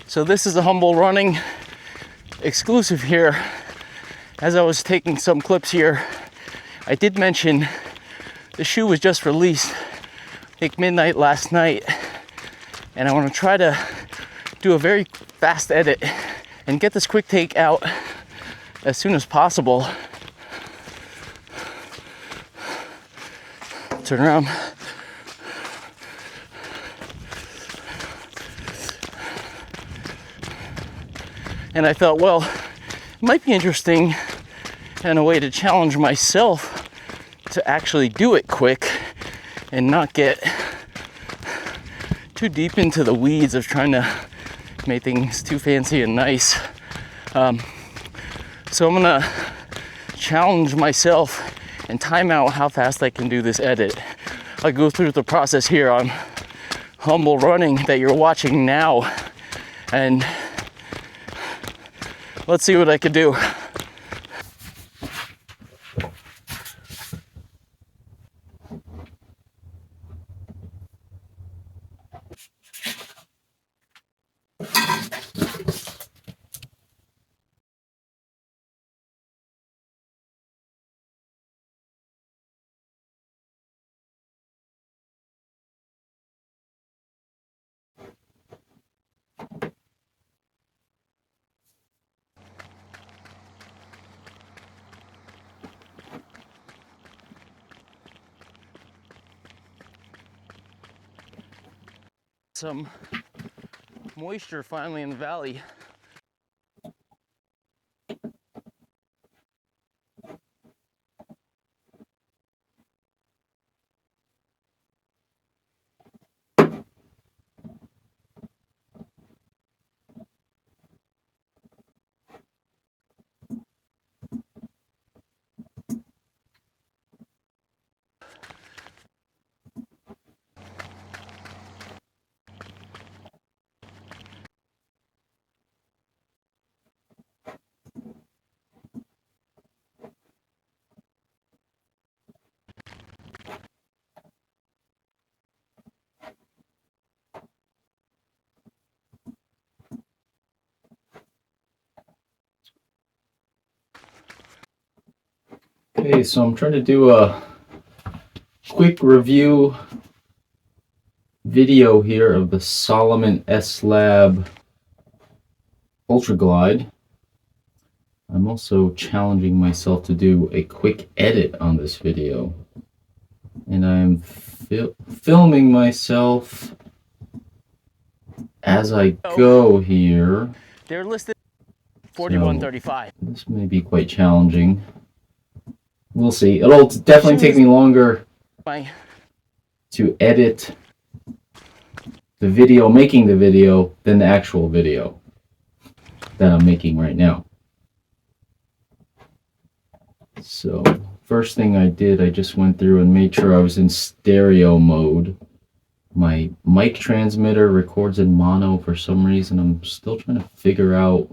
So this is a Humble Running exclusive here. As I was taking some clips here, I did mention the shoe was just released, I think midnight last night, and I want to try to do a very fast edit and get this quick take out as soon as possible. Turn around. And I thought, well, it might be interesting and a way to challenge myself to actually do it quick and not get too deep into the weeds of trying to make things too fancy and nice. So I'm gonna challenge myself and time out how fast I can do this edit. I go through the process here on Humble Running that you're watching now, and let's see what I can do. Some moisture finally in the valley. Okay, so I'm trying to do a quick review video here of the Salomon S Ultra Glide. I'm also challenging myself to do a quick edit on this video, and I'm filming myself as I go here. They're listed 4135. So this may be quite challenging. We'll see. It'll definitely take me longer to edit the video, making the video, than the actual video that I'm making right now. So first thing I did, I just went through and made sure I was in stereo mode. My mic transmitter records in mono for some reason. I'm still trying to figure out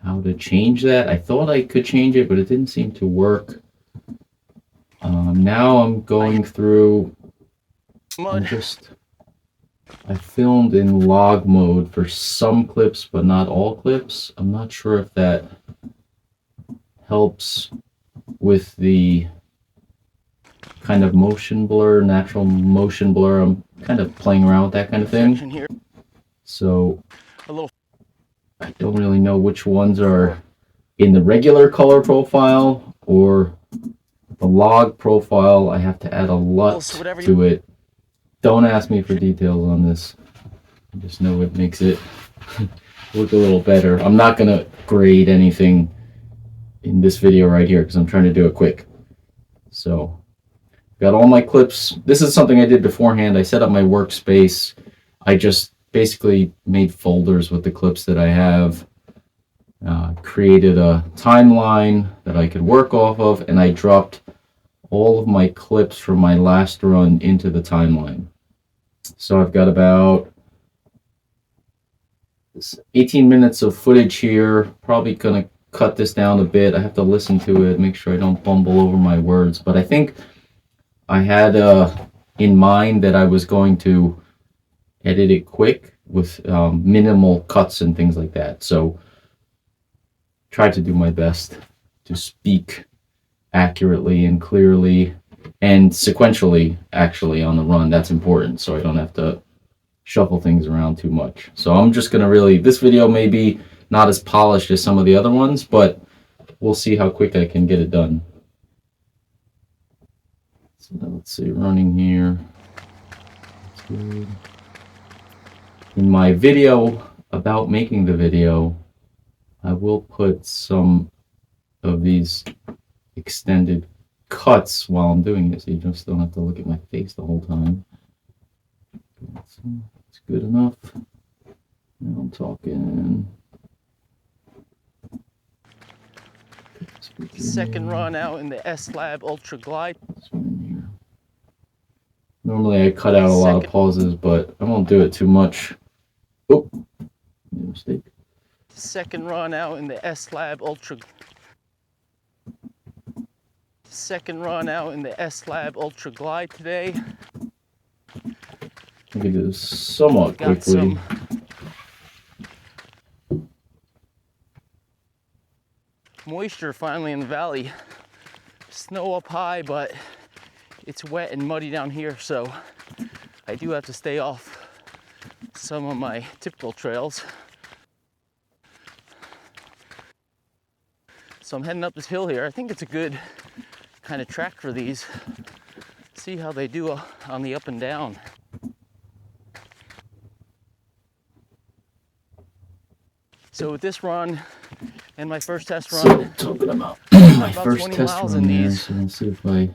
how to change that. I thought I could change it, but it didn't seem to work. Now I'm going through, I filmed in log mode for some clips, but not all clips. I'm not sure if that helps with the kind of motion blur, natural motion blur. I'm kind of playing around with that kind of thing. So I don't really know which ones are in the regular color profile or the log profile. I have to add a lot to it. Don't ask me for details on this. I just know it makes it look a little better. I'm not going to grade anything in this video right here because I'm trying to do it quick. So, got all my clips. This is something I did beforehand. I set up my workspace. I just basically made folders with the clips that I have. Created a timeline that I could work off of, and I dropped all of my clips from my last run into the timeline. So I've got about 18 minutes of footage here. Probably gonna cut this down a bit. I have to listen to it, make sure I don't bumble over my words. But I think I had in mind that I was going to edit it quick with minimal cuts and things like that. So try to do my best to speak accurately and clearly and sequentially actually on the run. That's important, so I don't have to shuffle things around too much. So I'm just gonna this video may be not as polished as some of the other ones, but we'll see how quick I can get it done. So now let's see, running here. That's good. In my video about making the video, I will put some of these extended cuts while I'm doing this. You just don't have to look at my face the whole time. It's good enough. Now I'm talking. Second run out in the S Lab Ultra Glide. Normally I cut out a lot of pauses, but I won't do it too much. Oh, mistake. Second run out in the S Lab Ultra. Second run out in the S Lab Ultra Glide today. I can do this somewhat quickly. Moisture finally in the valley. Snow up high, but it's wet and muddy down here, so I do have to stay off some of my typical trails. So I'm heading up this hill here. I think it's a good kind of track for these. See how they do on the up and down. So with this run and my first test run, so talking about my first test run there, so let's see if let's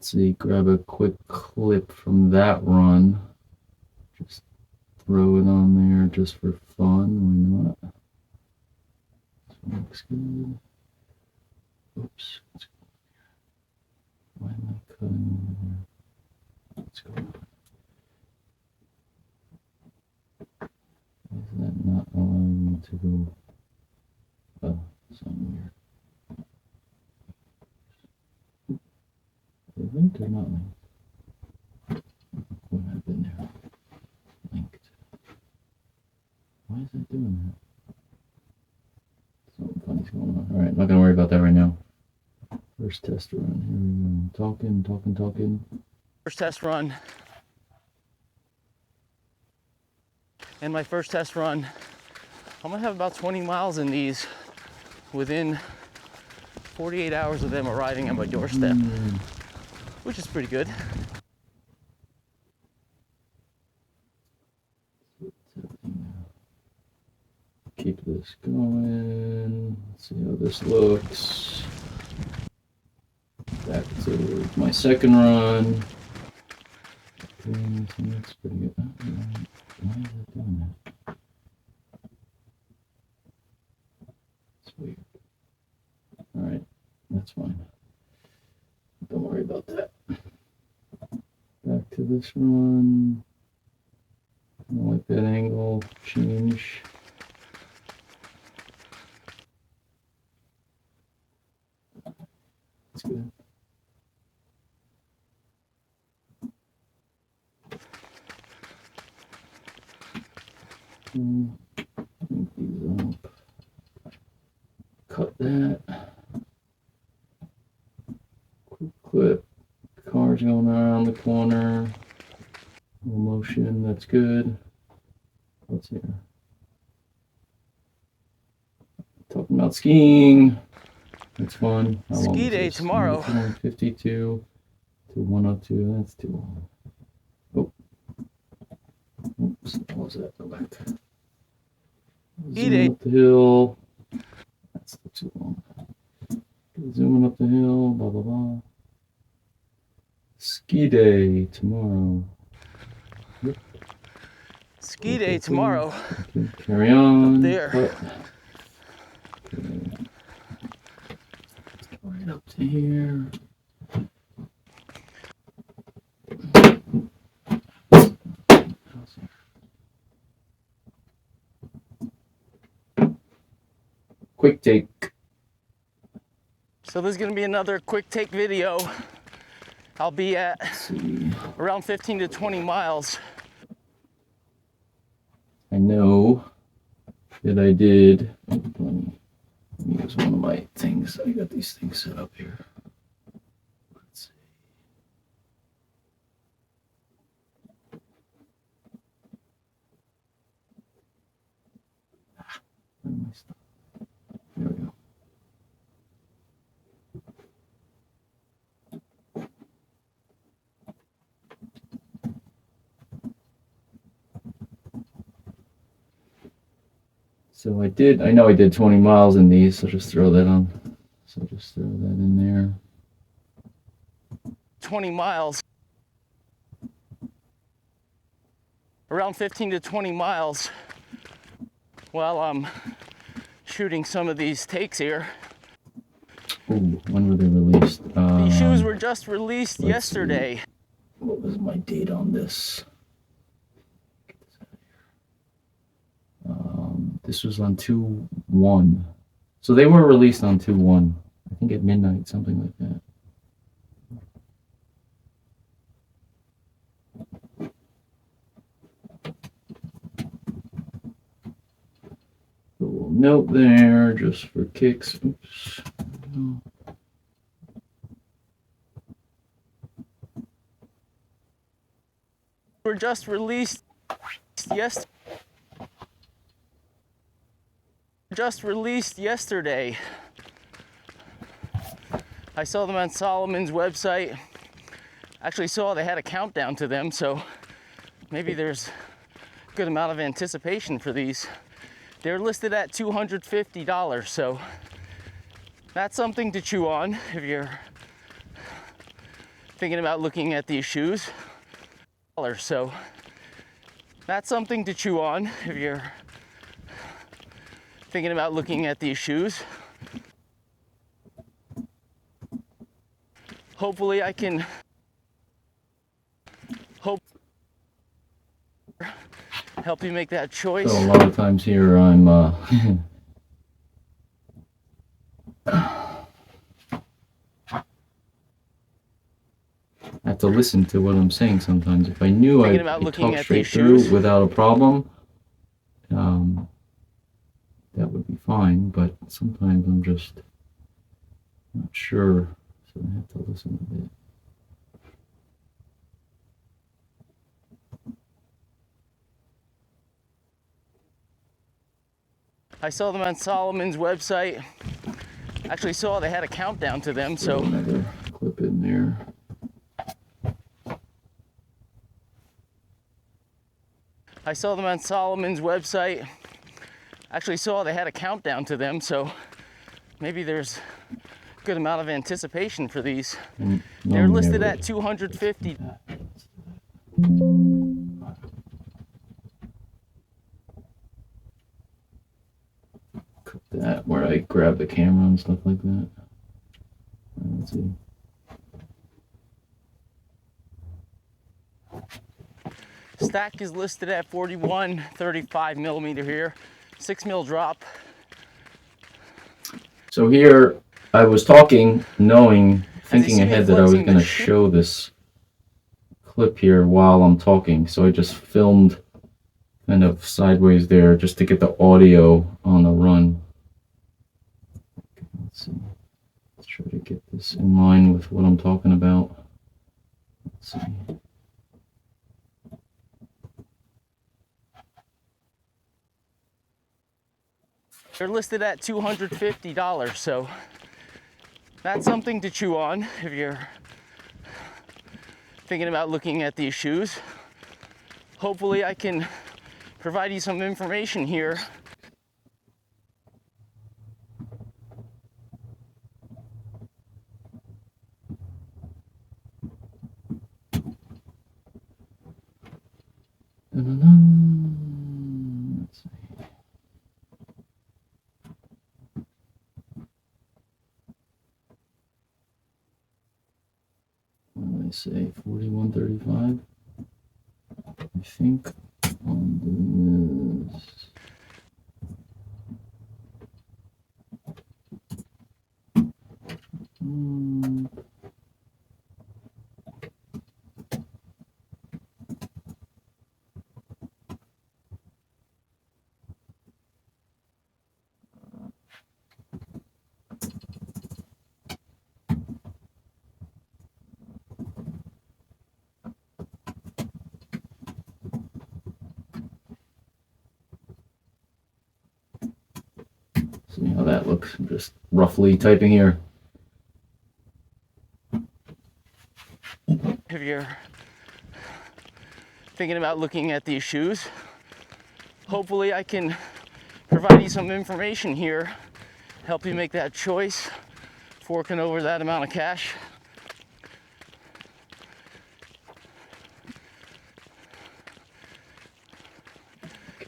see, grab a quick clip from that run. Just throw it on there just for fun, why not? This one looks good. Oops. Why am I cutting over here? Let's go. Why is that not allowing me to go? Oh, something weird. Are they linked or not linked? What happened there? Linked. Why is that doing that? Something funny's going on. Alright, I'm not gonna worry about that right now. First test run. Here we go. Talking. First test run. And my first test run, I'm gonna have about 20 miles in these within 48 hours of them arriving at my doorstep, which is pretty good. Keep this going. Let's see how this looks. Back to my second run. Okay, so that's pretty good. Why is it doing that? It's weird. Alright, that's fine. Don't worry about that. Back to this run. I don't like that angle change. That's good. Link these up. Cut that. Quick clip. Cars going around the corner. Little motion, that's good. What's here? Talking about skiing. That's fun. How long Ski day tomorrow. 52 to 102. That's too long. Oh. Oops. What was that? Go back. Zooming up the hill. That's too long. Zooming up the hill. Blah, blah, blah. Ski day tomorrow. Yep. Ski day tomorrow. Okay. Carry on. Up there. Okay. Right up to here. Quick take. So this is gonna be another quick take video. I'll be at around 15 to 20 miles. that I did. Let me use one of my things. I got these things set up here. Let's see. Where am I stuck? There we go. So I know I did 20 miles in these, so just throw that on. So just throw that in there. 20 miles. Around 15 to 20 miles while I'm shooting some of these takes here. Ooh, when were they released? These shoes were just released yesterday. See. What was my date on this? This was on 2/1. So they were released on 2/1. I think at midnight, something like that. A little note there, just for kicks. Oops. Were just released yesterday. I saw them on Salomon's website. Actually saw they had a countdown to them, so maybe there's a good amount of anticipation for these. They're listed at $250, so that's something to chew on if you're thinking about looking at these shoes. So that's something to chew on if you're thinking about looking at these shoes. Hopefully I can help you make that choice. So a lot of times here I'm I have to listen to what I'm saying sometimes. If I knew I could talk straight through without a problem, that would be fine, but sometimes I'm just not sure, so I have to listen a bit. I saw them on Salomon's website. Actually saw they had a countdown to them, so another clip in there. I saw them on Salomon's website. Actually saw they had a countdown to them, so maybe there's a good amount of anticipation for these. They're listed at $250. Cut that where I grab the camera and stuff like that. Let's see. Stack is listed at 41, 35 millimeter here, 6 mil drop. So here I was talking, thinking ahead that I was going to show this clip here while I'm talking. So I just filmed kind of sideways there just to get the audio on the run. Okay, let's see. Let's try to get this in line with what I'm talking about. Let's see. They're listed at $250, so that's something to chew on if you're thinking about looking at these shoes. Hopefully I can provide you some information here. Let's see. What did I say? 4135? I think on this. See how that looks. I'm just roughly typing here. If you're thinking about looking at these shoes, hopefully I can provide you some information here, help you make that choice, forking over that amount of cash.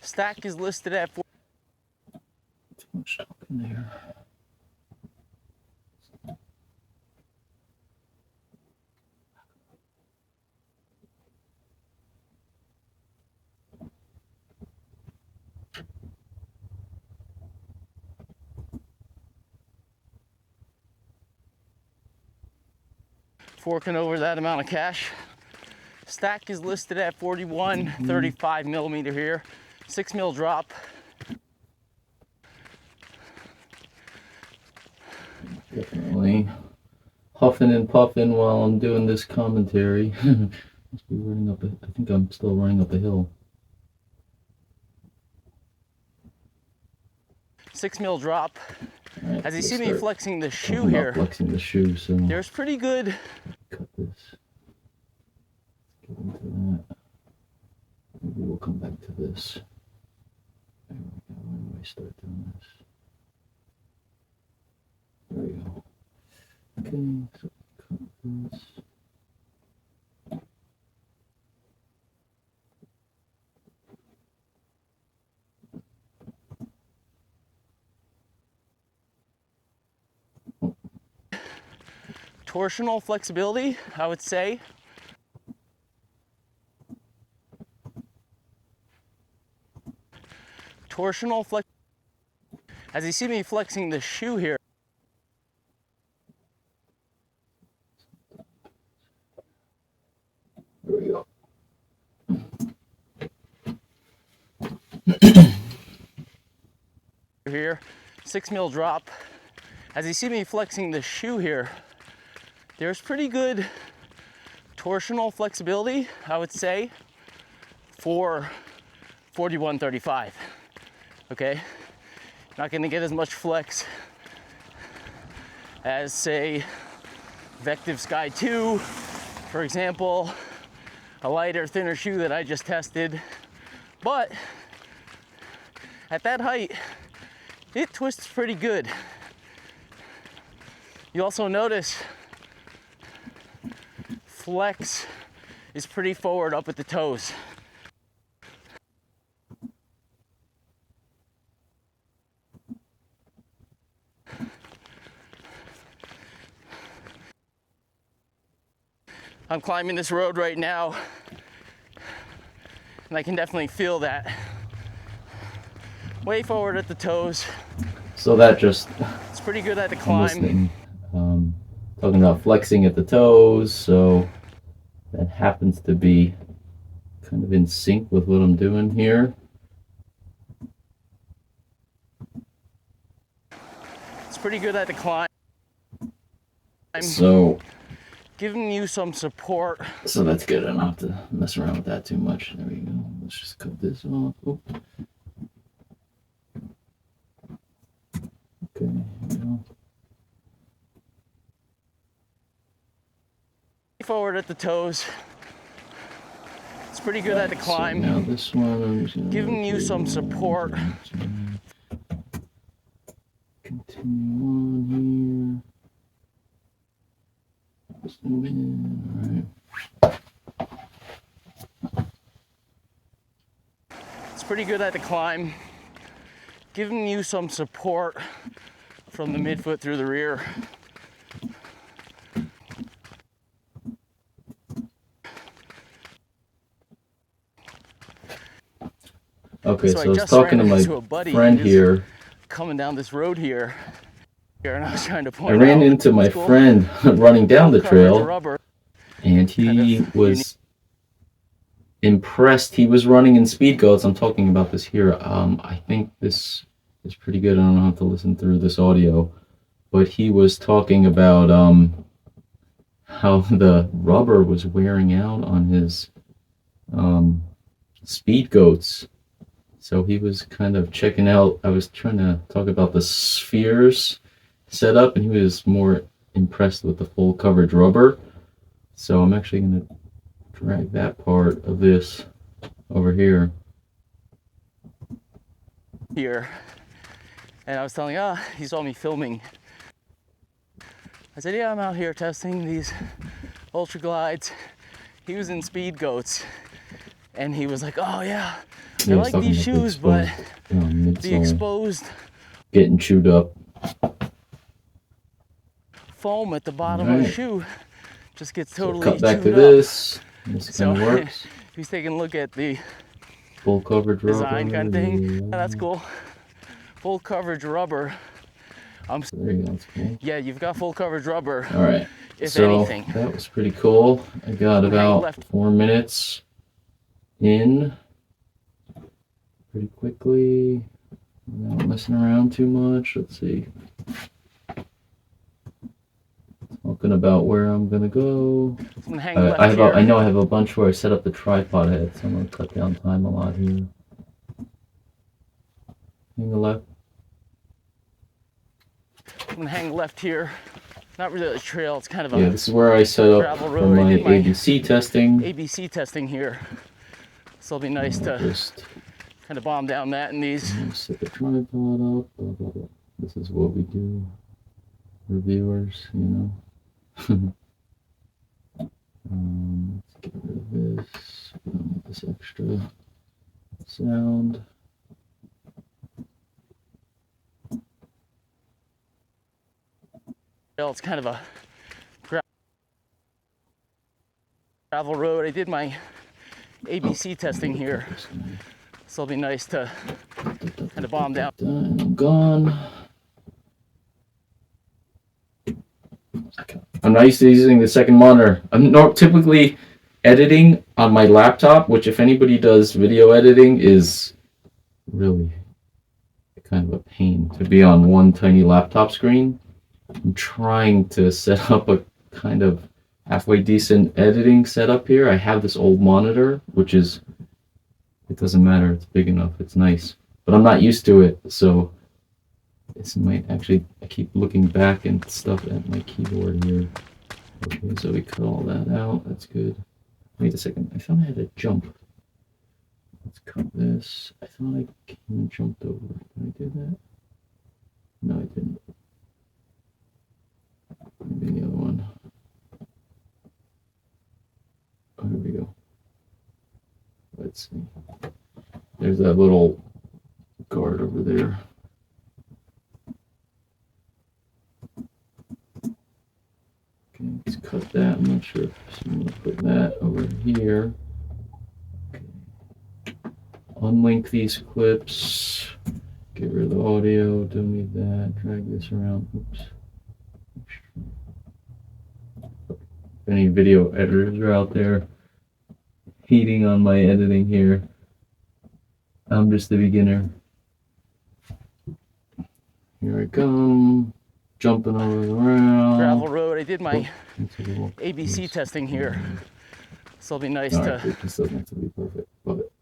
Stack is listed at Too much talking there. forking over that amount of cash. Stack is listed at 41.35 millimeter here, 6 mil drop. Definitely huffing and puffing while I'm doing this commentary. Must be running up. I think I'm still running up a hill. 6 mil drop. Right, as you see me flexing the shoe here, flexing the shoe, so there's pretty good. Cut this. Get into that. Maybe we'll come back to this. There we go. When do I start doing this? There we go. Okay, so cut this. Torsional flexibility, I would say. Torsional flex. As you see me flexing the shoe here. There we go. Here, 6 mil drop. As you see me flexing the shoe here, there's pretty good torsional flexibility, I would say, for 41.35. Okay, not going to get as much flex as, say, Vective Sky 2, for example, a lighter, thinner shoe that I just tested. But at that height, it twists pretty good. You also notice flex is pretty forward up at the toes. I'm climbing this road right now, and I can definitely feel that. Way forward at the toes. So that just, it's pretty good at the I'm climb. listening. Talking about flexing at the toes, so that happens to be kind of in sync with what I'm doing here. It's pretty good at the climb. So giving you some support. So that's good. I don't have to mess around with that too much. There we go. Let's just cut this off. Oop. Okay, here we go. Forward at the toes. It's pretty good at the climb. So now this one, I'm just giving you some support. Continue on here. Just move in. All right. It's pretty good at the climb. Giving you some support from the midfoot through the rear. Okay, so I was talking to my friend here. Coming down this road here, and I was trying to point I ran into my friend running down the trail, and he was impressed. He was running in speed goats. I'm talking about this here. I think this is pretty good. I don't have to listen through this audio, but he was talking about how the rubber was wearing out on his speed goats. So he was kind of checking out. I was trying to talk about the spheres setup, and he was more impressed with the full coverage rubber. So I'm actually going to drag that part of this over here. And I was telling, he saw me filming. I said, yeah, I'm out here testing these ultra glides. He was in speed goats, and he was like, oh yeah, I like these shoes, but the exposed getting chewed up foam at the bottom of the shoe just gets totally cut back chewed to this. This so kind of works. he's taking a look at the Full coverage design rubber. kind of thing. Yeah, that's cool. Full coverage rubber. There you go. That's cool. Yeah, you've got full coverage rubber. All right. If so anything. That was pretty cool. I got about 4 minutes in pretty quickly. Not messing around too much. Let's see. Talking about where I'm gonna go. I know I have a bunch where I set up the tripod head, so I'm gonna cut down time a lot here. Hang the left. I'm gonna hang left here. Not really a trail, it's kind of a this is where I set up for my ABC testing. ABC testing here. So it'll be nice to just kind of bomb down that and these. Set the tripod up. Blah, blah, blah. This is what we do, reviewers, you know. Let's get rid of this. We don't need this extra sound. It's kind of a gravel road. I did my ABC testing here, so it'll be nice to kind of bomb down. I'm gone. I'm not used to using the second monitor. I'm not typically editing on my laptop, which if anybody does video editing is really kind of a pain to be on one tiny laptop screen. I'm trying to set up a kind of halfway decent editing setup here. I have this old monitor, which is, it doesn't matter, it's big enough, it's nice. But I'm not used to it, so this might actually, I keep looking back and stuff at my keyboard here. Okay, so we cut all that out, that's good. Wait a second, I thought I had a jump. Let's cut this. I thought I came and jumped over. Did I do that? No, I didn't. Maybe the other one. Oh, here we go. Let's see. There's that little guard over there. Okay, let's cut that. I'm not sure if I'm going to put that over here. Okay. Unlink these clips. Get rid of the audio. Don't need that. Drag this around. Oops. If any video editors are out there hating on my editing here, I'm just a beginner. Here I come, jumping all around. Gravel road. I did my ABC testing here, so it'll be nice to. This doesn't have to be perfect. Love it.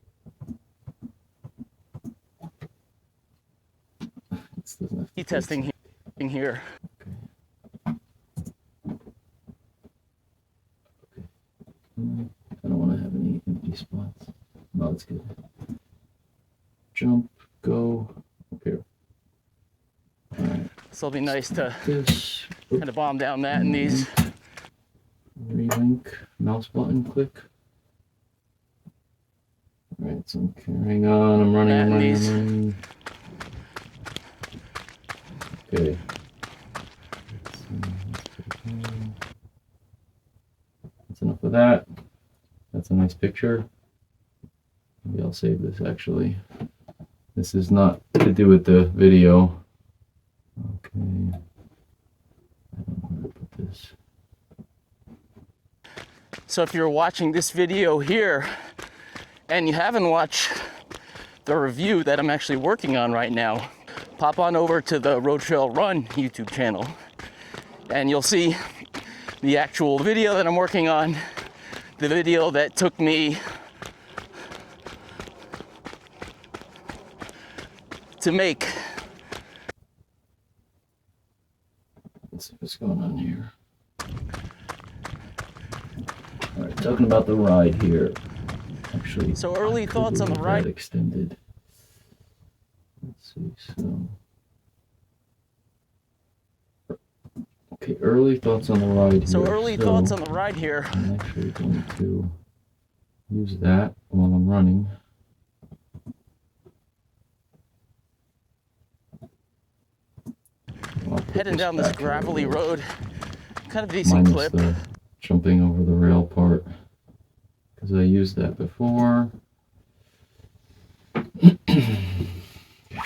This doesn't have to be testing here. I don't want to have any empty spots. No, that's good. Jump, go, up here. All right. So it'll be nice to kind of bomb down that and these. Relink, mouse button, click. All right, so I'm carrying on. I'm running. Okay. That's enough of that. That's a nice picture. Maybe I'll save this actually. This is not to do with the video. Okay. I don't know where to put this. So if you're watching this video here and you haven't watched the review that I'm actually working on right now, pop on over to the Road Trail Run YouTube channel and you'll see the actual video that I'm working on, the video that took me to make. Let's see what's going on here. All right, talking about the ride here. Actually, so early thoughts on the ride. Extended. Let's see. So, okay, early thoughts on the ride. So here. early thoughts on the ride here. I'm actually going to use that while I'm running. Heading down this gravelly road, kind of decent minus clip. The jumping over the rail part, because I used that before.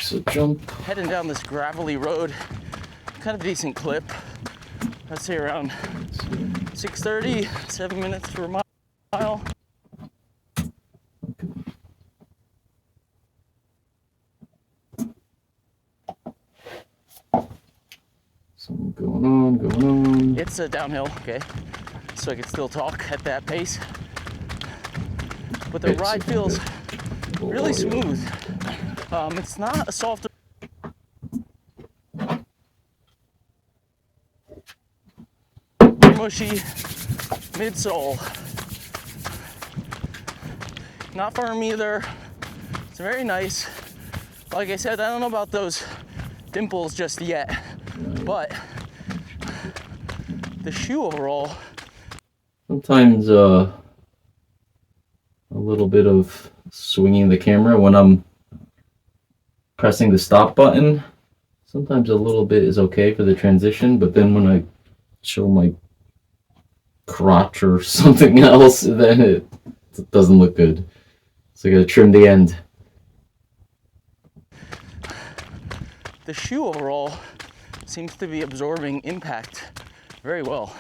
So jump. Heading down this gravelly road, kind of decent clip. I'd say around 6:30, 7 minutes per mile. Okay. Something going on. It's a downhill, okay, so I can still talk at that pace. But the ride feels really smooth. It's not a soft, mushy midsole. Not firm either. It's very nice. Like I said, I don't know about those dimples just yet, but the shoe overall. Sometimes a little bit of swinging the camera when I'm pressing the stop button. Sometimes a little bit is okay for the transition, but then when I show my crotch or something else, then it doesn't look good. So I gotta trim the end. The shoe overall seems to be absorbing impact very well.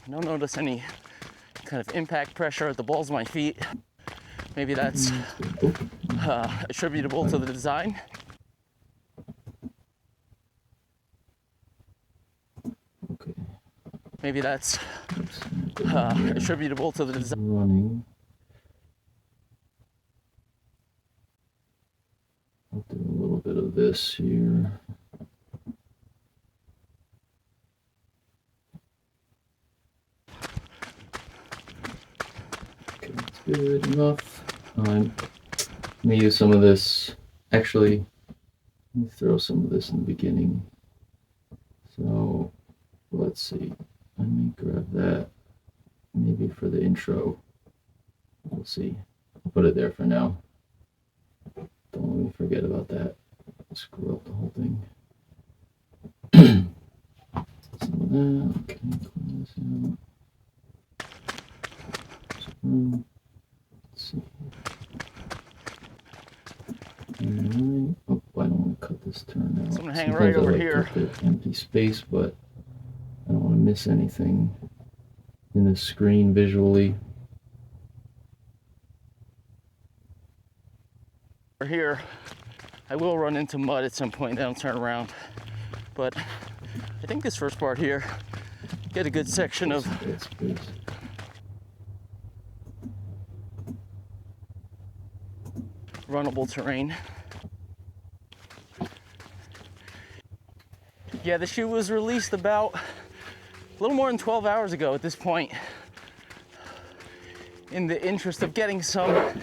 I don't notice any kind of impact pressure at the balls of my feet. Maybe that's attributable to the design. Okay. Maybe that's attributable to the design. Running. I'll do a little bit of this here. Okay, that's good enough. I'm gonna use some of this. Actually, let me throw some of this in the beginning. So let's see. Let me grab that. Maybe for the intro. We'll see. I'll put it there for now. Don't let me forget about that. Screw up the whole thing. Some of that. Okay, clean this out. Let's see. Alright. Oh, I don't want to cut this turn out. So I'm gonna hang right over here. The empty space, but I don't want to miss anything in the screen visually. Here, I will run into mud at some point, then I'll turn around. But I think this first part here, get a good section of runnable terrain. Yeah, the shoe was released about a little more than 12 hours ago at this point. In the interest of getting some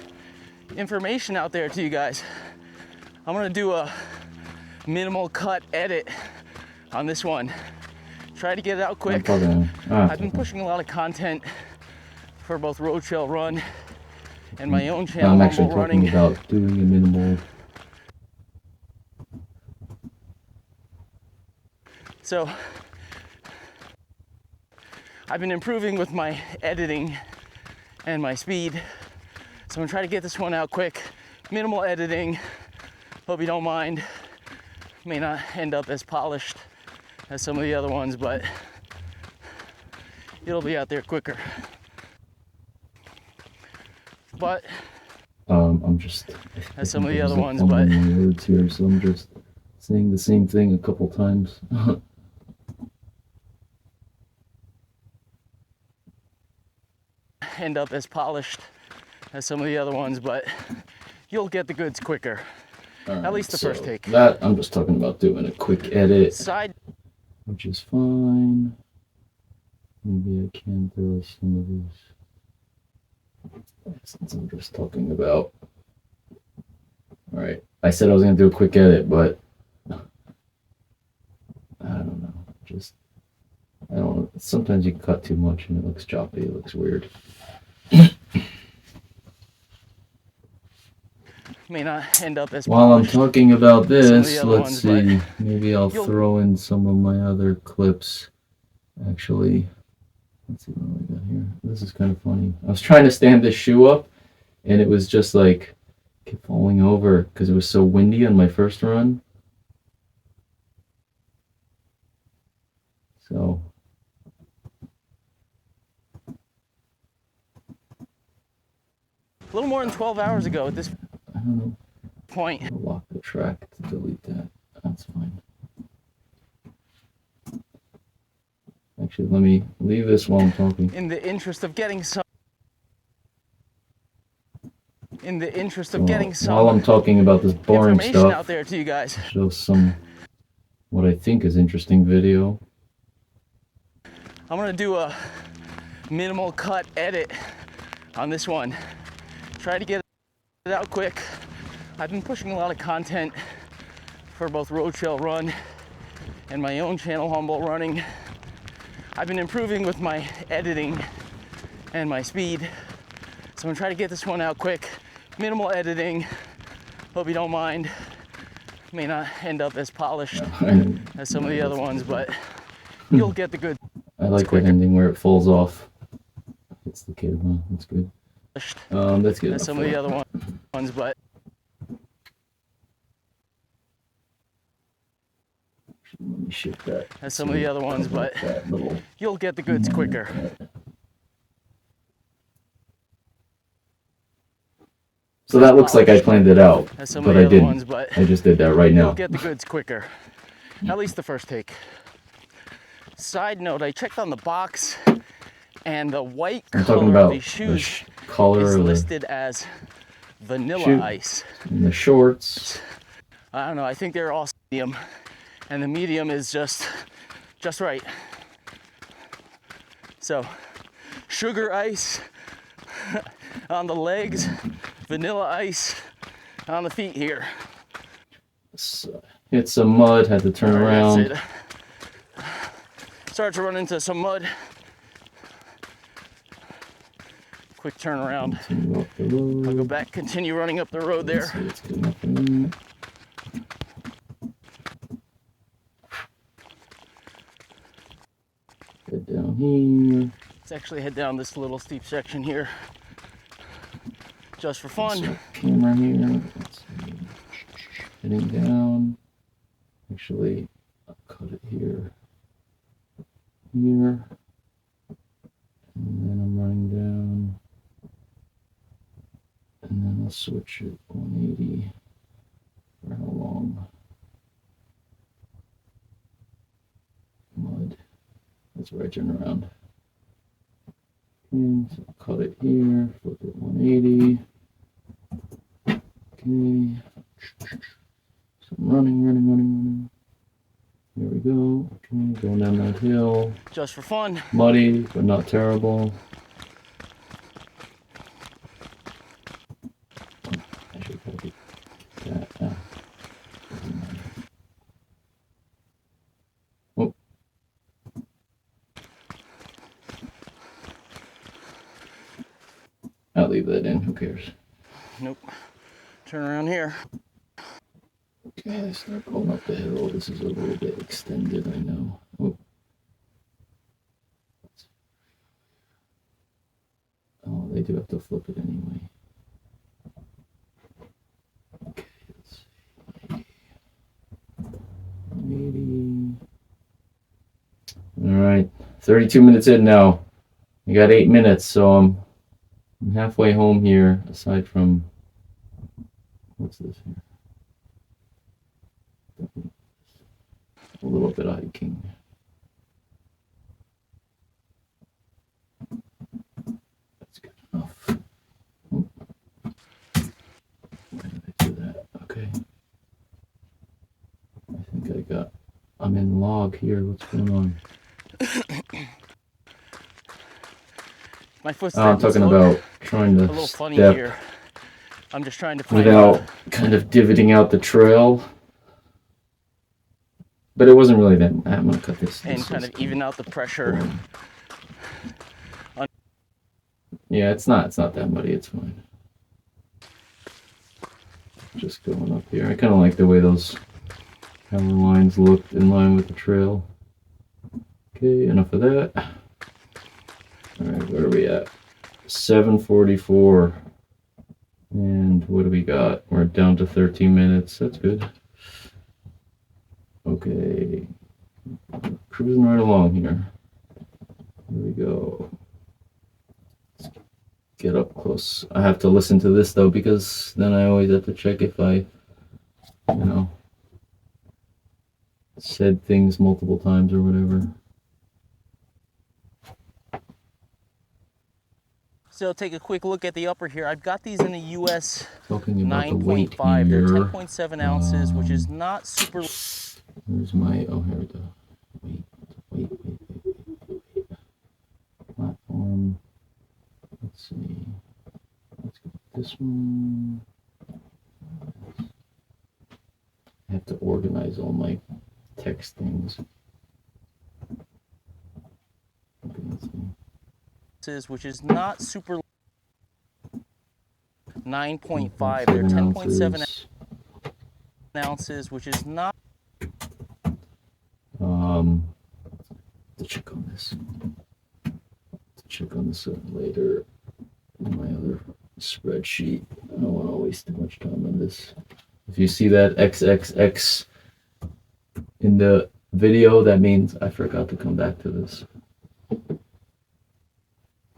information out there to you guys, I'm gonna do a minimal cut edit on this one. Try to get it out quick. I've been pushing a lot of content for both Road Trail Run and my own channel. I'm actually talking about doing a minimal. So I've been improving with my editing and my speed. So I'm gonna try to get this one out quick. Minimal editing. Hope you don't mind. May not end up as polished as some of the other ones, but it'll be out there quicker. But I'm just as some of the other ones, but words here, so I'm just saying the same thing a couple times. End up as polished as some of the other ones, but you'll get the goods quicker. At least the first take. That I'm just talking about doing a quick edit, Side, which is fine. Maybe I can throw some of these since I'm just talking about. All right, I said I was gonna do a quick edit, but I don't know. Just I don't. Sometimes you cut too much and it looks choppy. It looks weird. may not end up as While I'm polished talking about as some of the this, other let's ones, see. Maybe I'll you'll- throw in some of my other clips. Actually, let's see what we got here. This is kind of funny. I was trying to stand this shoe up, and it was just like kept falling over because it was so windy on my first run. So a little more than 12 hours ago at this I don't know. point. I'll lock the track to delete that. That's fine. Actually, let me leave this while I'm talking. In the interest of getting some. While I'm talking about this boring information stuff, out there to you guys. show some what I think is interesting video. I'm gonna do a minimal cut edit on this one. Try to get it out quick. I've been pushing a lot of content for both Road Trail Run and my own channel, Humble Running. I've been improving with my editing and my speed. So I'm gonna try to get this one out quick. Minimal editing. Hope you don't mind. May not end up as polished as some of the other ones, but you'll get the good. I like that ending where it falls off. It's the kid, huh? That's good. That's good. As some of the other ones, but let me shift that. as some of the other ones, but you'll get the goods quicker. So that looks like I planned it out, but I didn't. I just did that right now. You'll get the goods quicker. At least the first take. Side note, I checked on the box and the white color of these shoes is listed as vanilla ice. And the shorts. I don't know, I think they're all medium. And the medium is just right. So, sugar ice on the legs, vanilla ice on the feet here. So, hit some mud, had to turn around. Start to run into some mud. Quick turnaround. I'll go back, continue running up the road there. Head down here. Let's actually head down this little steep section here. Just for fun. Camera here. Heading down. Actually, I'll cut it here. Here. And then I'm running down. And then I'll switch it 180 for how long? Mud. That's where I turn around. Okay, so I'll cut it here, flip it 180. Okay. So I'm running. There we go. Okay, going down that hill. Just for fun. Muddy, but not terrible. I should probably get that. Oh. I'll leave that in. Who cares? Nope. Turn around here. Okay, I start going up the hill. This is a little bit extended, I know. Oh. Oh, they do have to flip it anyway. Okay, let's see. 180. All right, 32 minutes in now. We got 8 minutes, so I'm halfway home here, aside from, what's this here? A little bit of hiking. That's good enough. Oh. Why did I do that? Okay. I'm in log here. What's going on? My footsteps I'm talking about trying to a little funny step here. I'm just trying to find without kind of divoting out the trail. But it wasn't really that. I'm gonna cut this. And kind of even out the pressure. Yeah, it's not that muddy. It's fine. Just going up here. I kind of like the way those power lines looked in line with the trail. Okay, enough of that. All right, where are we at? 7:44. And what do we got? We're down to 13 minutes. That's good. Okay. Cruising right along here. Here we go. Let's get up close. I have to listen to this though, because then I always have to check if I, said things multiple times or whatever. So take a quick look at the upper here. I've got these in the US 9.5. They're 10.7 ounces, which is not super. Where's my, oh, here we go. Wait. Platform. Let's see. Let's go with this one. I have to organize all my text things. Okay, let's see. Which is not super. 9.5. They're 10.7 ounces, which is not. To check on this. Check on this later in my other spreadsheet. I don't want to waste too much time on this. If you see that XXX in the video, that means I forgot to come back to this.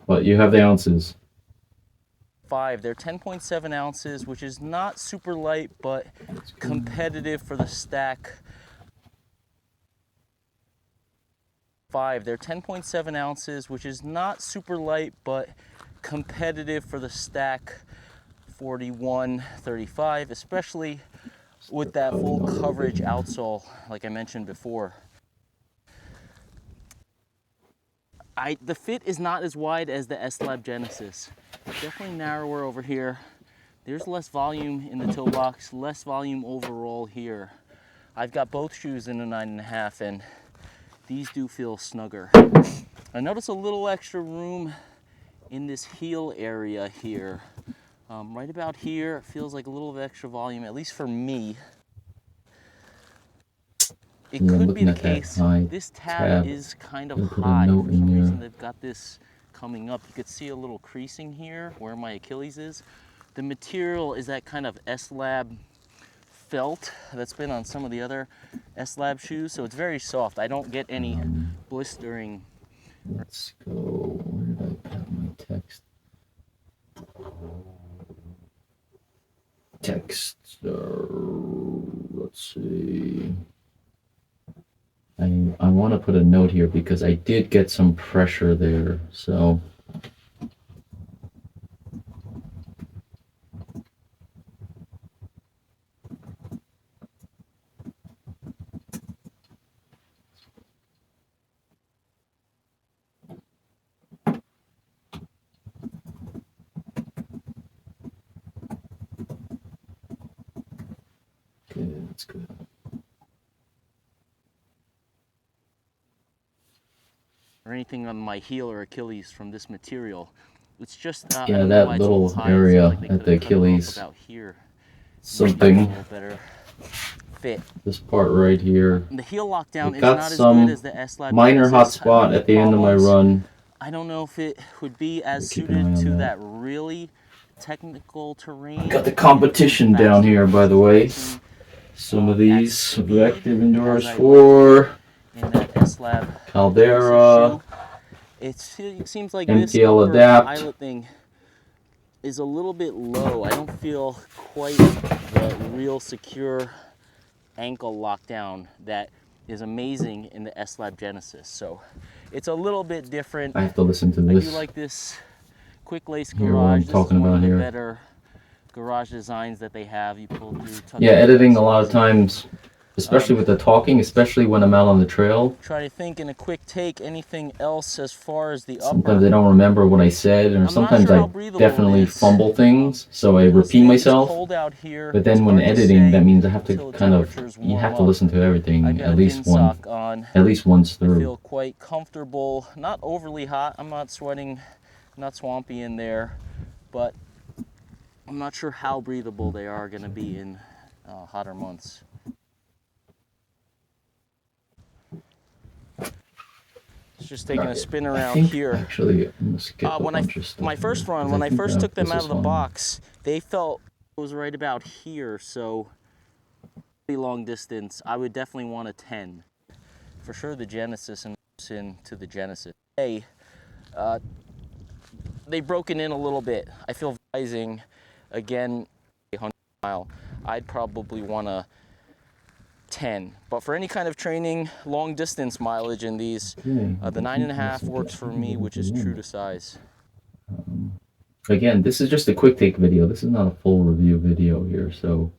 But you have the ounces. 5. They're 10.7 ounces, which is not super light, but competitive for the stack. 5. They're 10.7 ounces, which is not super light, but competitive for the stack 41-35, especially with that full coverage outsole, like I mentioned before. The fit is not as wide as the S-Lab Genesis. Definitely narrower over here. There's less volume in the toe box, less volume overall here. I've got both shoes in a 9.5, and these do feel snugger. I notice a little extra room in this heel area here. Right about here, it feels like a little bit extra volume, at least for me. It could be the case. This tab is kind of high. For some reason, they've got this coming up. You could see a little creasing here where my Achilles is. The material is that kind of S-Lab felt that's been on some of the other S-Lab shoes, so it's very soft. I don't get any blistering. Let's go. Where did I put my text? Text. Let's see. I want to put a note here because I did get some pressure there, so. Okay, that's good. Or anything on my heel or Achilles from this material. It's just yeah, that little area like at the Achilles. About here, something. A little better fit. This part right here. The heel lockdown is not as good as the S-Lab. Minor hot spot at the end of my run. I don't know if it would be as suited to that really technical terrain. Got the competition down here, by the way. Some of these Active Endurance 4. In that S-Lab Caldera. It seems like MTL this Adapt. pilot thing is a little bit low. I don't feel quite the real secure ankle lockdown that is amazing in the S-Lab Genesis. So it's a little bit different. I have to listen to this. I do like this quick lace garage. This is one of the better garage designs that they have. You pull through. Yeah, editing a lot of times especially with the talking, especially when I'm out on the trail. Try to think in a quick take anything else as far as the upper. Sometimes I don't remember what I said, or sometimes I definitely fumble things, so I repeat myself. But then when editing, that means I have to kind of, you have to listen to everything at least once through. I feel quite comfortable, not overly hot. I'm not sweating, not swampy in there, but I'm not sure how breathable they are going to be in hotter months. Just taking a spin around here. Actually, I'm gonna skip my first run, when I first took them out of the box, they felt it was right about here. So, pretty long distance. I would definitely want a 10 for sure. The Genesis and into the Genesis. Hey, they've broken in a little bit. I feel rising again. 100 mile. I'd probably want a 10, but for any kind of training, long distance mileage in these, the 9.5 works for me, which is true to size. Again, this is just a quick take video. This is not a full review video here, so.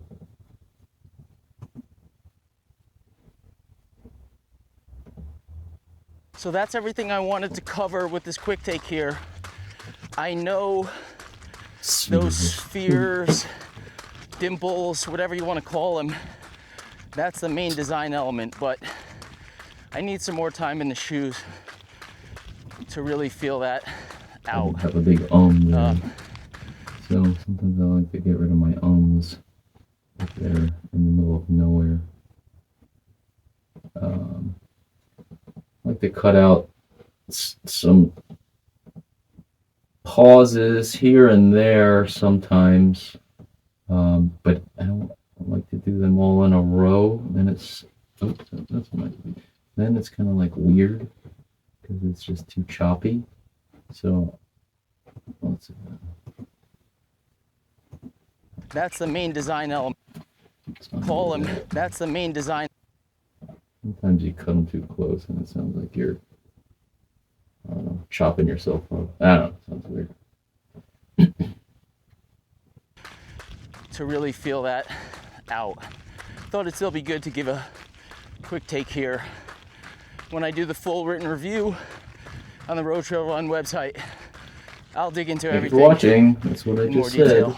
So that's everything I wanted to cover with this quick take here. I know those spheres, dimples, whatever you want to call them, that's the main design element, but I need some more time in the shoes to really feel that out. I have a big there. So sometimes I like to get rid of my ums up there in the middle of nowhere. I like to cut out some pauses here and there sometimes, but I don't like to do them all in a row. Then it's then it's kind of like weird because it's just too choppy. So let's see. That's the main design element. Call him. That's the main design. Sometimes you cut them too close and it sounds like you're, I don't know, chopping yourself up. I don't know. It sounds weird. To really feel that out. Thought it'd still be good to give a quick take here. When I do the full written review on the Road Trail Run website, I'll dig into everything. Thanks for watching. That's what I just said.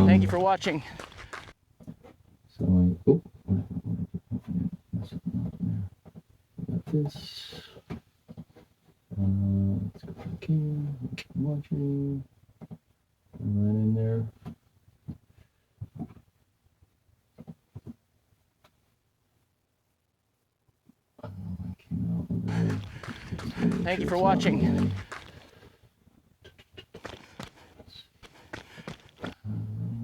Thank you for watching. So got this. Let's go back in. Keep watching. Right in there. Thank you for watching.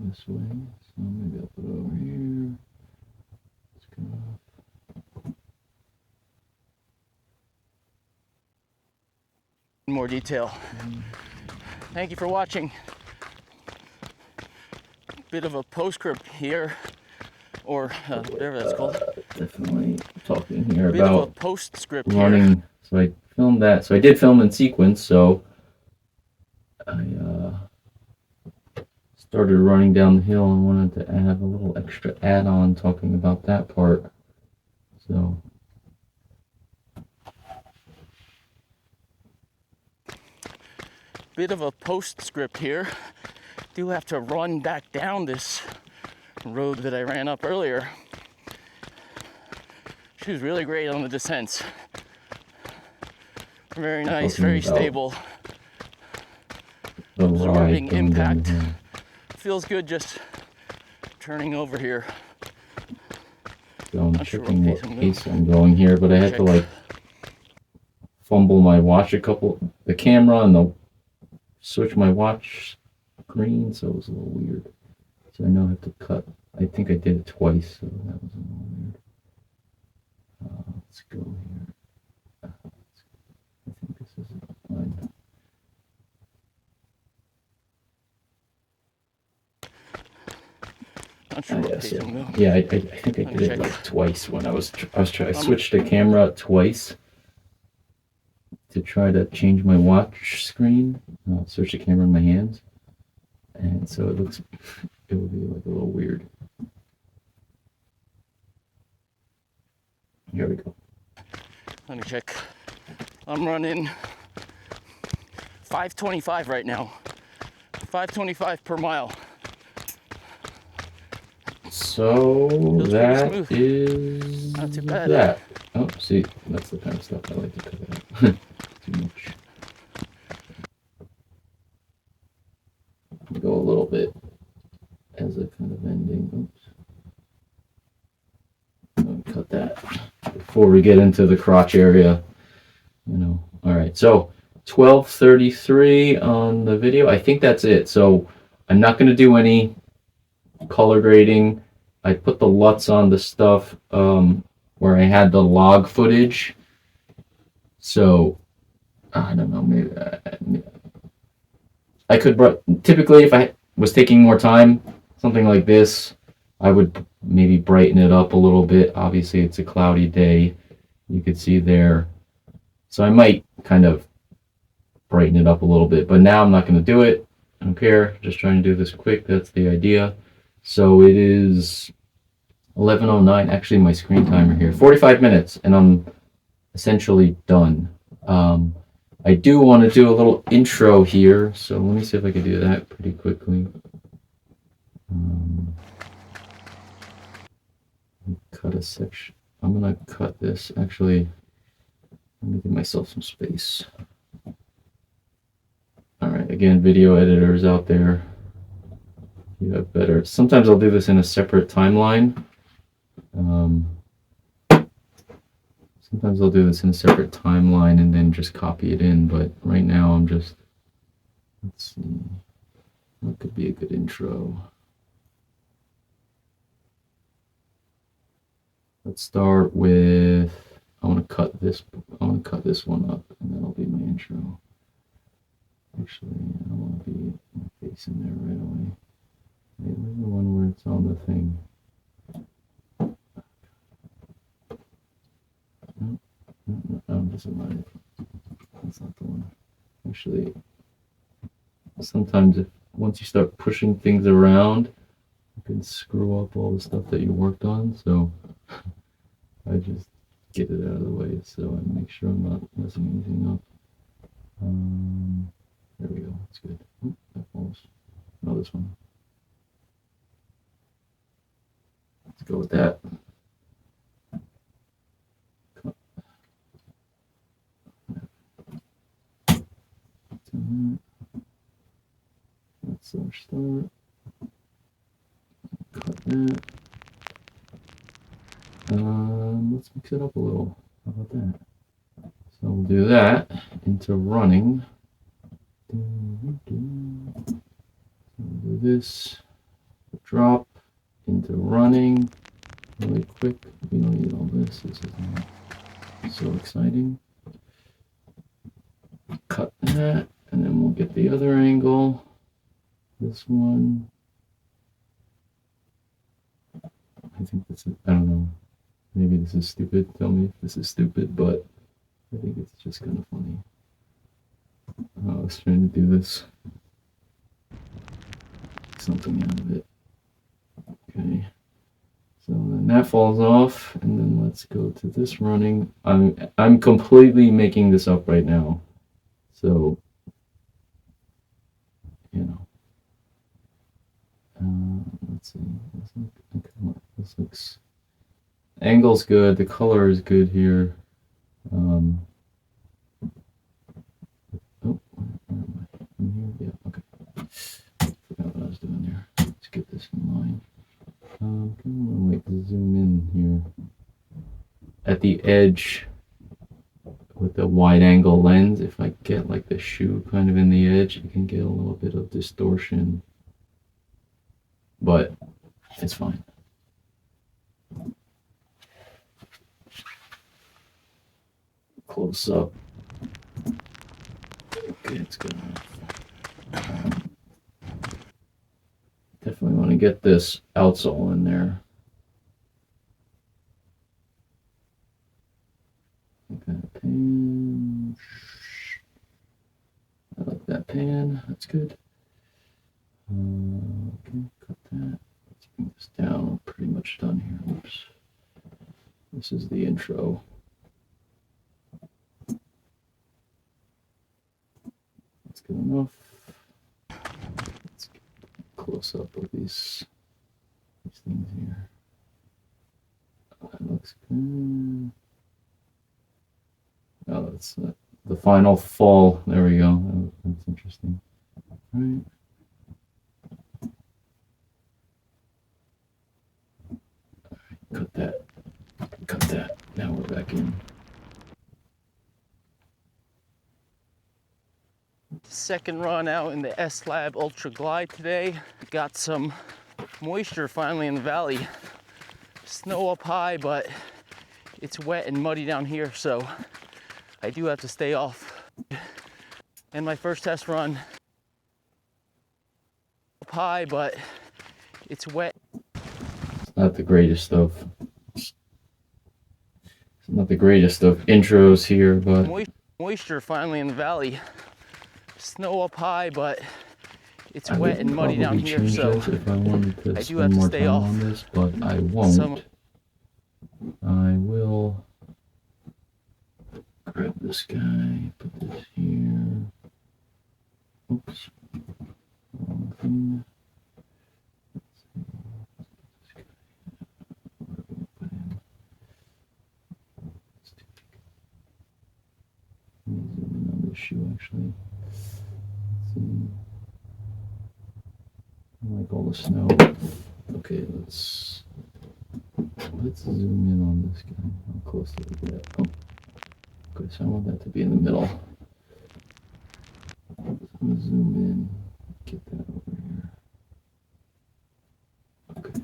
This way, so maybe I'll put it over here. Let's go. More detail. Thank you for watching. Bit of a postscript here, or whatever that's called. Definitely talking here Bit about of a postscript running. Here. So I filmed that. So I did film in sequence. So I started running down the hill and wanted to add a little extra add-on talking about that part. So bit of a postscript here. Do have to run back down this road that I ran up earlier. She was really great on the descents. Very nice, very stable. Absorbing impact. Feels good just turning over here. So I'm checking what pace I'm going here, but I had to like fumble my watch the camera and switch my watch screen, so it was a little weird. So I know I have to cut. I think I did it twice, so that was a little weird. Let's go here. I think this is fine. Yeah, I think I did it like twice when I switched the camera twice to try to change my watch screen. Switch the camera in my hands, and so it would be like a little weird. here we go. Let me check. I'm running 525 right now. 525 per mile. So that is not too bad. that. Oh, see, that's the kind of stuff I like to cut out. Too much. Go a little bit as a kind of ending. Oops. Cut that before we get into the crotch area. All right. So 12:33 on the video. I think that's it. So I'm not going to do any color grading. I put the LUTs on the stuff where I had the log footage. So I don't know. Maybe I could. Typically, if I was taking more time, something like this, I would maybe brighten it up a little bit. Obviously, it's a cloudy day. You could see there. So I might kind of brighten it up a little bit. But now I'm not going to do it. I don't care. Just trying to do this quick. That's the idea. So it is 11:09. Actually, my screen timer here. 45 minutes, and I'm essentially done. I do want to do a little intro here. So let me see if I can do that pretty quickly. Cut a section. I'm going to cut this. Actually, let me give myself some space. All right, again, video editors out there, you have better. Sometimes I'll do this in a separate timeline. Sometimes I'll do this in a separate timeline and then just copy it in, but right now I'm just, let's see, what could be a good intro? Let's start with, I want to cut this one up, and that'll be my intro. Actually, I don't want to be my face in there right away. Wait, where's the one where it's on the thing? No, this is not it. That's not the one. Actually, sometimes once you start pushing things around, you can screw up all the stuff that you worked on. So I just get it out of the way so I make sure I'm not messing anything up. There we go. That's good. Oop, that falls. No, this one. Let's go with that. That's our start. Cut that. Let's mix it up a little. How about that? So we'll do that into running. So we'll do this. Drop into running. Really quick. We don't need all this. This is not so exciting. Cut that, and then we'll get the other angle. This one. I think this is, I don't know. Maybe this is stupid. Tell me if this is stupid, but I think it's just kind of funny. I was trying to do this. Something out of it. Okay. So then that falls off, and then let's go to this running. I'm completely making this up right now. So, let's see. This looks, angle's good. The color is good here. Oh, where am I? I'm here. Yeah. Okay. Forgot what I was doing there. Let's get this in line. I'm gonna like zoom in here. At the edge with the wide angle lens, if I get like the shoe kind of in the edge, you can get a little bit of distortion, but it's fine. Close up. Okay, it's good enough. Definitely want to get this outsole in there. Okay, pan. I like that pan. That's good. Okay, cut that. Let's bring this down. We're pretty much done here. Oops. This is the intro. That's good enough. Let's get a close up of these things here. That looks good. Oh, that's the final fall. There we go. That's interesting. All right. Cut that. Cut that. Now we're back in. Second run out in the S Lab Ultra Glide today. Got some moisture finally in the valley. Snow up high, but it's wet and muddy down here, so I do have to stay off. And my first test run up high, but it's wet. It's not the greatest of intros here, but moisture finally in the valley. Snow up high, but it's wet and muddy down here, so if I wanted to I do have to stay off on this, but I won't. I will grab this guy, put this here. Oops. Wrong thing. Zoom in on this shoe actually. Let's see. I like all the snow. Okay, let's zoom in on this guy. How close do we get? Oh, good. So I want that to be in the middle. I'm gonna zoom in. Get that over here. Okay.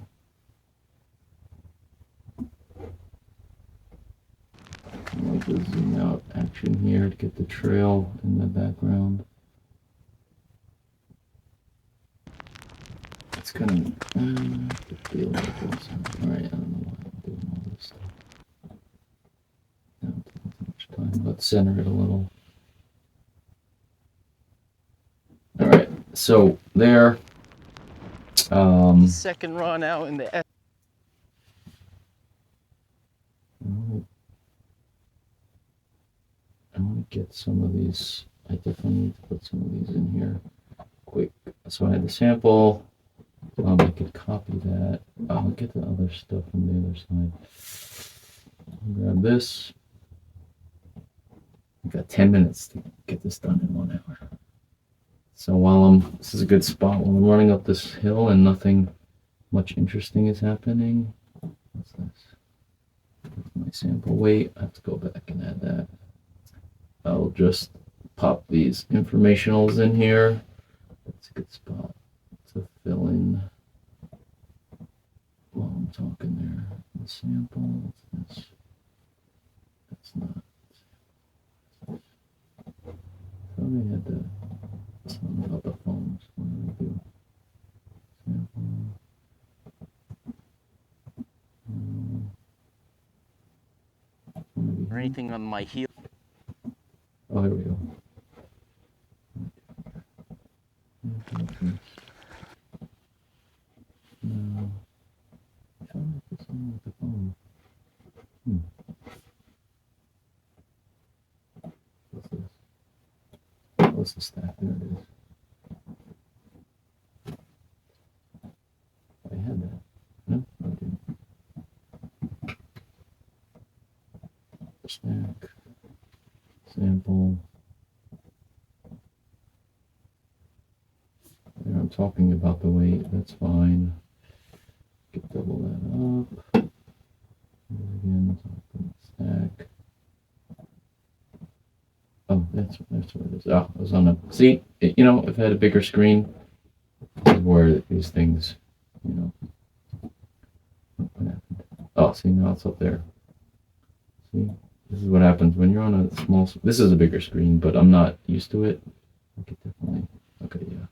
I like the zoom out action here to get the trail in the background. It's kind of feel like this. Alright, I don't know why I'm doing all this stuff. Not taking too much time. Let's center it a little. Alright, so there. Second run out in the S. I want to get some of these. I definitely need to put some of these in here quick. So I had the sample. I could copy that. I'll get the other stuff from the other side. I'll grab this. I've got 10 minutes to get this done in 1 hour. So this is a good spot when I'm running up this hill and nothing much interesting is happening. What's this? What's my sample weight? I have to go back and add that. I'll just pop these informationals in here. That's a good spot to fill in while I'm talking there. The sample, what's this? That's not. I thought I had something about the phones. What do I do? Sample. Or anything on my heel. Oh, here we go. No. I thought I put something with the phone. What's this? What's the stack? There it is. I had that. No, I didn't. Stack. Sample. There, I'm talking about the weight. That's fine. Could double that up. Again, stack. Oh, that's what it is. Oh, it was on a. See, if I had a bigger screen, this is where these things, What happened? Oh, see, now it's up there. See, this is what happens when you're on a small. This is a bigger screen, but I'm not used to it. I could definitely. Okay, yeah.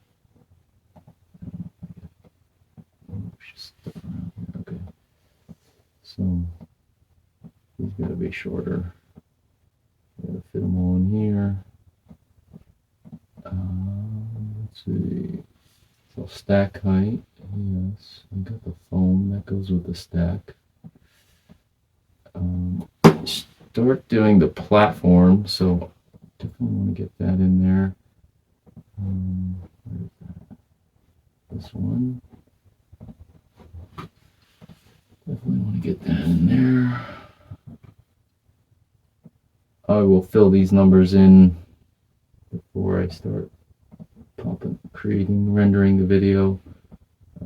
Okay. So these gotta be shorter. Gotta fit them all in here. Let's see. So stack height. Yes, I got the foam that goes with the stack. start doing the platform, so definitely want to get that in there. Where is that? This one. Definitely want to get that in there. I will fill these numbers in before I start rendering the video. I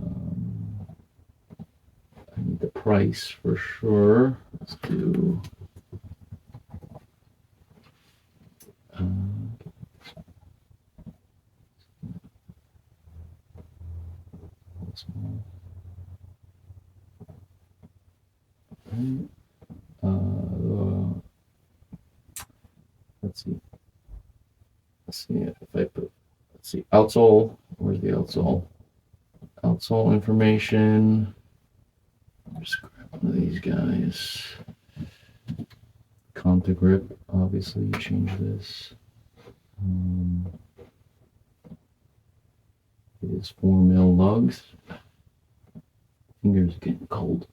need the price for sure. Let's do let's see. Let's see if I put. Let's see, outsole. Where's the outsole? Outsole information. Just grab one of these guys. Conta grip. Obviously, you change this. It is 4mm lugs. Fingers are getting cold.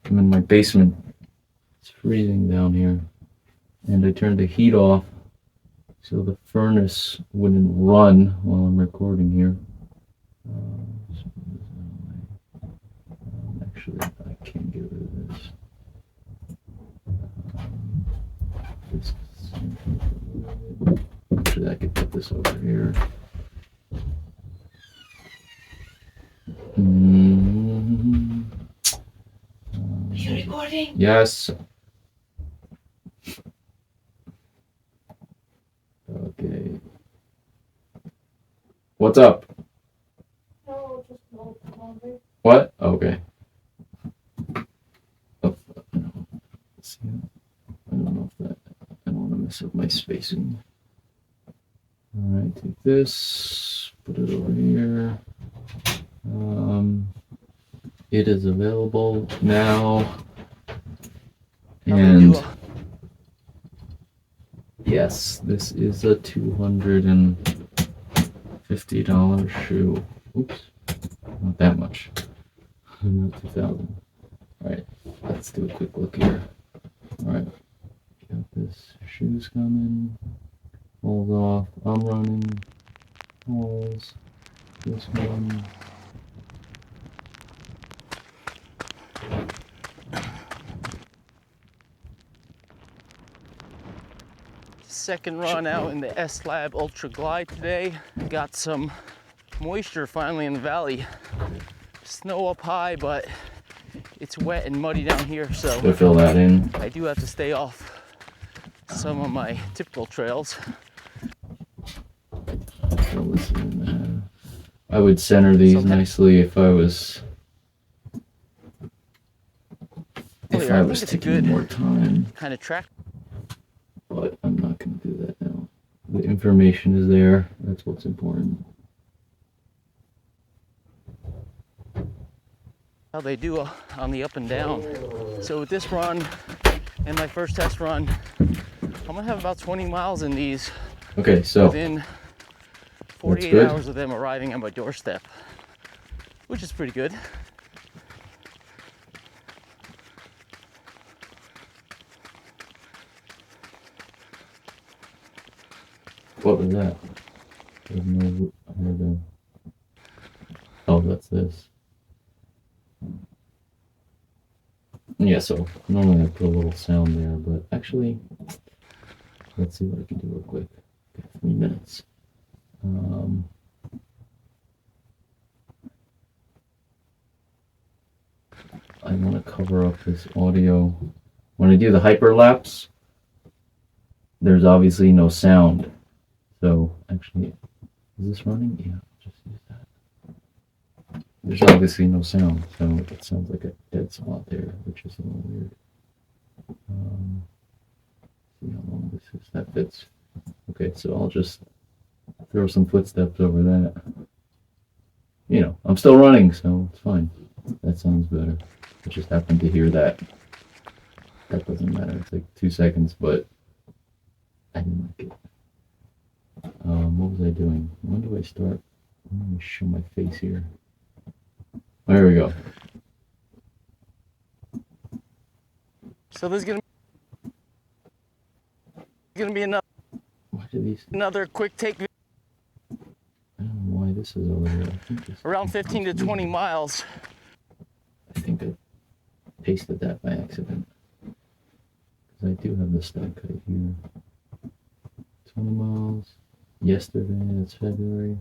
I'm in my basement. It's freezing down here. And I turned the heat off so the furnace wouldn't run while I'm recording here. Actually, I can't get rid of this. Actually, I could put this over here. Are you recording? Yes. Okay. What's up? No, just laundry. What? Okay. Oh, see, I don't know if that. I don't want to mess up my spacing. All right, take this, put it over here. It is available now, and yes, this is a $250 shoe. Oops, not that much. Not 2,000. All right, let's do a quick look here. All right, got this. Shoes coming. Holes off. I'm running. Holes. This one. Second run out in the S Lab Ultra Glide today. Got some moisture finally in the valley. Snow up high, but it's wet and muddy down here, so to fill that in. I do have to stay off some of my typical trails. I would center these nicely if I was taking more time. Kind of track. But I'm not going to do that now. The information is there. That's what's important. How they do on the up and down. So with this run and my first test run, I'm gonna have about 20 miles in these. Okay, so within 48 hours of them arriving at my doorstep, which is pretty good. What was that? There's no, oh, that's this. Yeah, so normally I put a little sound there, but actually, let's see what I can do real quick. Okay, 3 minutes. I want to cover up this audio. When I do the hyperlapse, there's obviously no sound. So actually, is this running? Yeah, just use that. There's obviously no sound, so it sounds like a dead spot there, which is a little weird. See how long this is. That fits. Okay, so I'll just throw some footsteps over that. You know, I'm still running, so it's fine. That sounds better. I just happened to hear that. That doesn't matter. It's like 2 seconds, but I didn't like it. What was I doing? When do I start? Let me show my face here. There we go. So there's gonna be another quick take. I don't know why this is over here. I think this Around 15 to 20 miles. I think I pasted that by accident. Because I do have the stack right here. 20 miles. Yesterday, that's February.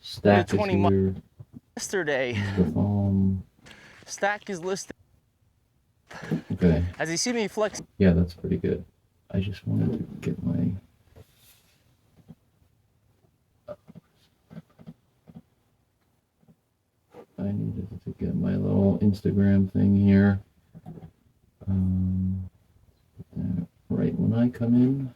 Stack is here. Yesterday. The foam. Stack is listed. Okay. As you see me flex. Yeah, that's pretty good. I just wanted to get my... I needed to get my little Instagram thing here. Right when I come in.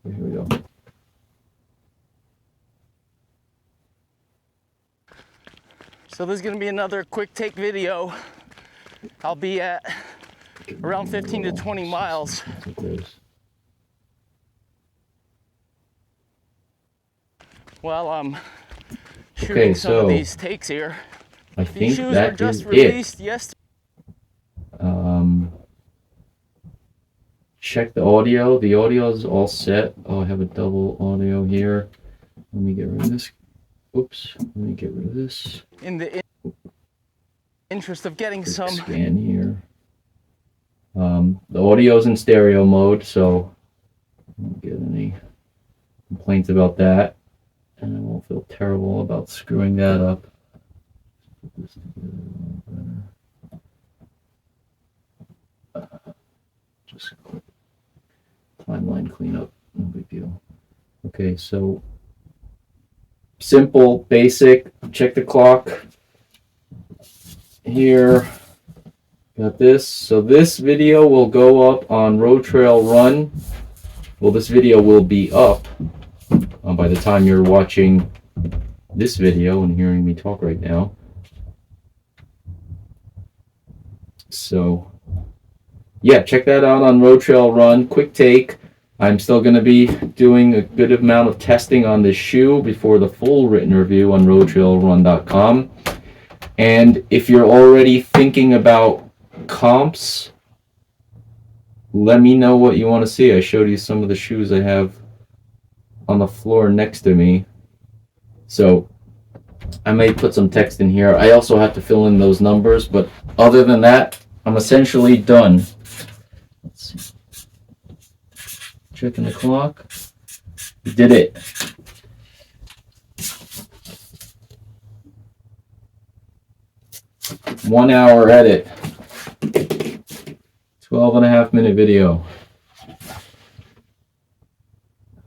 Here we go. So there's gonna be another quick take video. I'll be at around 15 to 20 miles. While I'm shooting some of these takes here. I These think shoes that were just is released yesterday. Check the audio. The audio is all set. Oh, I have a double audio here. Let me get rid of this. Oops. Let me get rid of this. In the interest of getting some scan here. The audio's in stereo mode, so I don't get any complaints about that. And I won't feel terrible about screwing that up. Put this together a little better. Just timeline cleanup, no big deal. Okay, so simple, basic. Check the clock. Here, got this. So this video will go up on Road Trail Run. Well, this video will be up by the time you're watching this video and hearing me talk right now. So, yeah, check that out on Road Trail Run. Quick take. I'm still going to be doing a good amount of testing on this shoe before the full written review on roadtrailrun.com. And if you're already thinking about comps, let me know what you want to see. I showed you some of the shoes I have on the floor next to me. So I may put some text in here. I also have to fill in those numbers, but other than that, I'm essentially done. Let's see. Checking the clock. We did it. One hour edit. 12.5-minute video.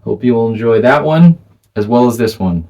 Hope you will enjoy that one as well as this one.